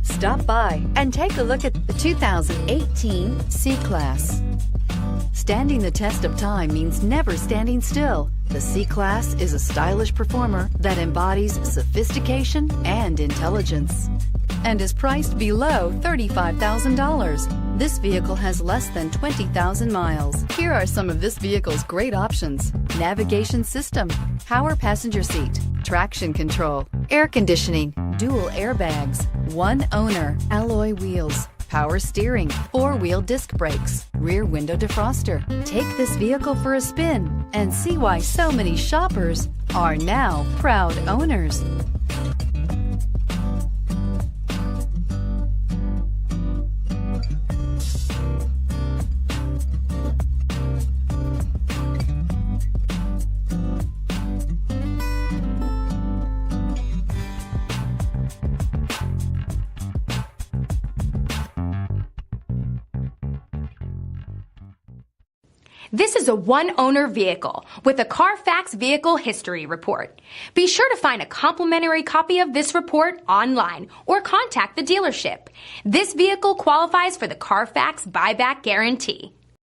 Stop by and take a look at the 2018 C-Class. Standing the test of time means never standing still. The C-Class is a stylish performer that embodies sophistication and intelligence and is priced below $35,000. This vehicle has less than 20,000 miles. Here are some of this vehicle's great options: navigation system, power passenger seat, traction control, air conditioning, dual airbags, one owner, alloy wheels, power steering, four-wheel disc brakes, rear window defroster. Take this vehicle for a spin and see why so many shoppers are now proud owners. This is a one-owner vehicle with a Carfax Vehicle History Report. Be sure to find a complimentary copy of this report online or contact the dealership. This vehicle qualifies for the Carfax Buyback Guarantee.